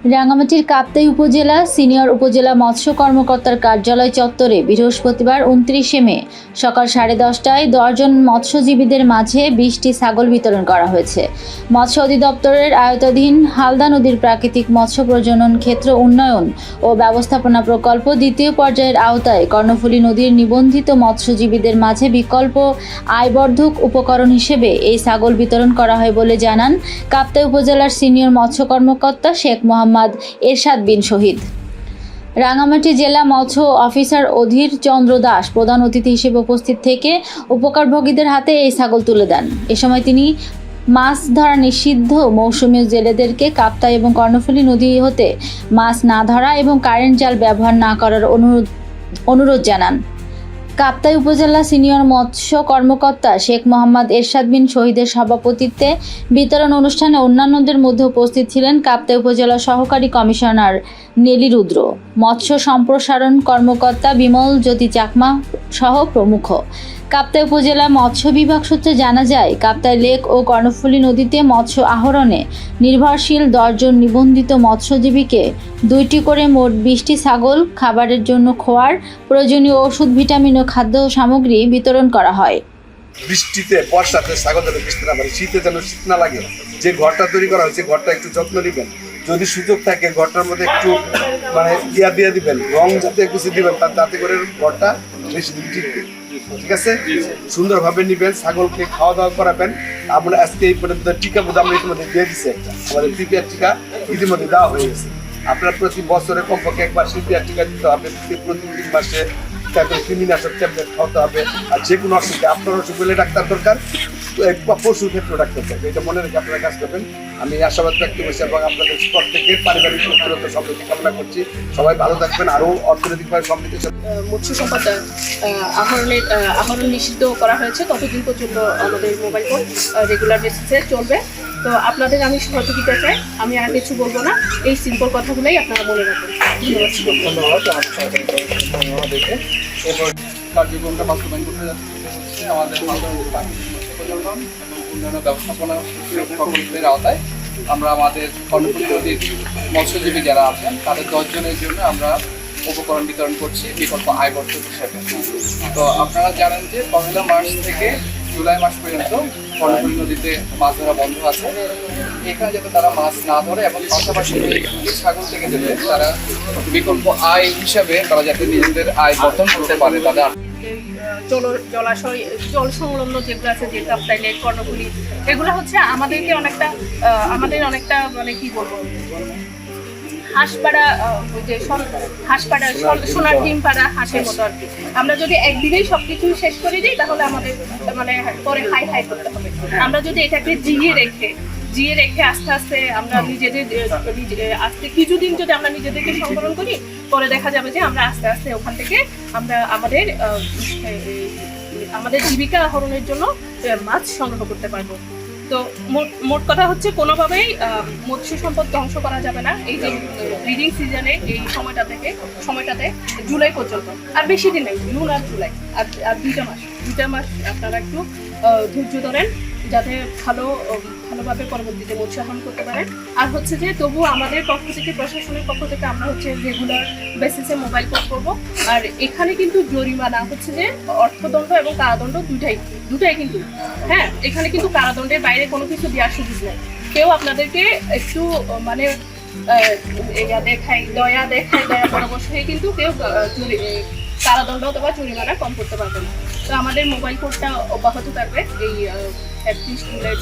রাঙ্গামাটির কাপ্তাই উপজেলা সিনিয়র উপজেলা মৎস্য কর্মকর্তার কার্যালয় চত্বরে বৃহস্পতিবার 29 মে সকাল 10:30টায় 10 জন মৎস্যজীবীদের মাঝে 20টি ছাগল বিতরণ করা হয়েছে। মৎস্য অধিদপ্তরের আওতাধীন হালদা নদীর প্রাকৃতিক মৎস্য প্রজনন ক্ষেত্র উন্নয়ন ও ব্যবস্থাপনা প্রকল্প দ্বিতীয় পর্যায়ের আওতায় কর্ণফুলী নদীর নিবন্ধিত মৎস্যজীবীদের মাঝে বিকল্প আয়বর্ধক উপকরণ হিসেবে এই ছাগল বিতরণ করা হয় বলে জানান কাপ্তাই উপজেলার সিনিয়র মৎস্য কর্মকর্তা শেখ মোহাম্মদ এরশাদ বিন শহীদ। রাঙ্গামাটি জেলা মৎস্য অফিসার অধীর চন্দ্র দাস প্রধান অতিথি হিসেবে উপস্থিত থেকে উপকারভোগীদের হাতে এই ছাগল তুলে দেন। এ সময় তিনি মাছ ধরা নিষিদ্ধ মৌসুমী জেলেদেরকে কাপ্তাই এবং কর্ণফুলী নদী হতে মাছ না ধরা এবং কারেন্ট জাল ব্যবহার না করার অনুরোধ জানান। কাপ্তাই উপজেলা সিনিয়র মৎস্য কর্মকর্তা শেখ মোহাম্মদ এরশাদ বিন শহীদের সভাপতিত্বে বিতরণ অনুষ্ঠানে অন্যান্যদের মধ্যে উপস্থিত ছিলেন কাপ্তাই উপজেলা সহকারী কমিশনার নেলি রুদ্র, মৎস্য সম্প্রসারণ কর্মকর্তা বিমল জ্যোতি চাকমা সহ প্রমুখ। কাপ্তাই উপজেলা মৎস্য বিভাগ সূত্রে জানা যায়, কাপ্তাই লেক ও কর্ণফুলী নদীতে মৎস্য আহরণে নির্ভরশীল 10 জন নিবন্ধিত মৎস্যজীবীকে 2টি করে মোট 20টি ছাগল, খাবারের জন্য খোয়ার, প্রয়োজনীয় ওষুধ, ভিটামিন ও খাদ্য সামগ্রী বিতরণ করা হয়। বৃষ্টিতে বর্ষাতে ছাগল যেন বৃষ্টি না পারে, শীতে যেন শীত না লাগে, যে ঘরটা তৈরি করা হয়েছে ঘরটা একটু যত্ন নেবেন। যদি সুযোগ থাকে ঘরটার মধ্যে একটু ইয়া দিয়ে দিবেন, রং যাতে কিছু দিবেন, তাতে করে ঘরটা বেশি দিন টিকবে। ঠিক আছে, সুন্দরভাবে নিবেন, ছাগলকে খাওয়া দাওয়া করাবেন। আমরা আজকে এই পর্যন্ত টিকা বোধ আমরা ইতিমধ্যে দিয়ে দিচ্ছি, একটা আমাদের প্রিপেয়ার টিকা ইতিমধ্যে দেওয়া হয়ে গেছে। আপনার প্রতি বছরে কমপক্ষে একবার প্রিপেয়ার টিকা দিতে হবে, প্রতি 3 মাসে তারপরে কৃমিনাশক ট্যাবলেট খাওয়াতে হবে। আর যে কোনো অসুবিধা, আপনার অসুখ হলে ডাক্তার দরকার, পশুর ক্ষেত্রে ডাক্তার দরকার, এটা মনে রেখে আপনারা কাজ করবেন। আমি আশাবাদ ব্যক্ত করছি এবং আপনাদের প্রত্যেকের পারিবারিক সুস্থতা সমৃদ্ধি কামনা করছি। সবাই ভালো থাকবেন, আরও অর্থনৈতিকভাবে সমৃদ্ধ। মৎস্য সম্পদ আহরণ নিষিদ্ধ করা হয়েছে, ততদিন পর্যন্ত আমাদের মোবাইল ফোন রেগুলার বেসিসে চলবে। তো আপনাদের আমি সহযোগিতা চাই, আমি আর কিছু বলবো না, এই সিম্পল কথাগুলোই আপনারা মনে রাখবেন। ধন্যবাদ। আমাদেরকে এরপর কার্যক্রমটা বাস্তবায়ন করতে যাচ্ছে আমাদের উন্নয়ন ব্যবস্থাপনা প্রকল্পের আওতায় আমরা আমাদের কর্ণফুলী নদীর মৎস্যজীবী যারা আছেন তাদের 10 জনের জন্য আমরা উপকরণ বিতরণ করছি বিকল্প আয়বর্ধক হিসেবে। তো আপনারা জানেন যে 1 মার্চ থেকে জুলাই মাস পর্যন্ত কর্ণফুলী নদীতে মাছ ধরা বন্ধ আছে। এখানে যাতে তারা মাছ না ধরে এবং পাশাপাশি ছাগল থেকে যেতে তারা বিকল্প আয় হিসাবে তারা যাতে নিজেদের আয় বর্ধন করতে পারে, তাদের জলাশয় জল সংলগ্ন যেগুলো আছে, যে কাপ্তাই লেক, কর্ণফুলী, এগুলো হচ্ছে আমাদেরকে অনেকটা মানে কি বলবো, হাঁসপাড়া, সোনার ডিম পাড়া হাঁসের মতো আর কি। আমরা যদি একদিনেই সবকিছু শেষ করে দিই তাহলে আমাদের মানে পরে হাই করতে হবে। আমরা যদি এটাকে জিয়ে রেখে আস্তে আস্তে আমরা আস্তে কিছুদিন যদি আমরা নিজেদেরকে সংবরণ করি, পরে দেখা যাবে যে আমরা আস্তে আস্তে ওখান থেকে আমরা আমাদের জীবিকা আহরণের জন্য মাছ সংগ্রহ করতে পারবো। তো মোট কথা হচ্ছে কোনোভাবেই মৎস্য সম্পদ ধ্বংস করা যাবে না। এই যে ব্রিডিং সিজনে এই সময়টাতে জুলাই পর্যন্ত, আর বেশি দিন নেই, জুন আর জুলাই, আর 2টা মাস আপনারা একটু ধৈর্য ধরেন, যাতে ভালোভাবে পরবর্তীতে মৎস্য আহরণ করতে পারেন। আর হচ্ছে যে তবু আমাদের পক্ষ থেকে, প্রশাসনের পক্ষ থেকে আমরা হচ্ছে রেগুলার বেসিসে মোবাইল কোর্ট করবো। আর এখানে কিন্তু জরিমানা হচ্ছে যে অর্থদণ্ড এবং কারাদণ্ড দুটাই কিন্তু, হ্যাঁ, এখানে কিন্তু কারাদণ্ডের বাইরে কোনো কিছু দেওয়ার সুযোগ নেই। কেউ আপনাদেরকে একটু মানে দয়া পরামর্শ হয়ে কিন্তু কেউ কারাদণ্ড অথবা জরিমানা কম করতে পারবে না। তো আমাদের মোবাইল কোর্টটা অব্যাহত থাকবে এই 31 জুলাই।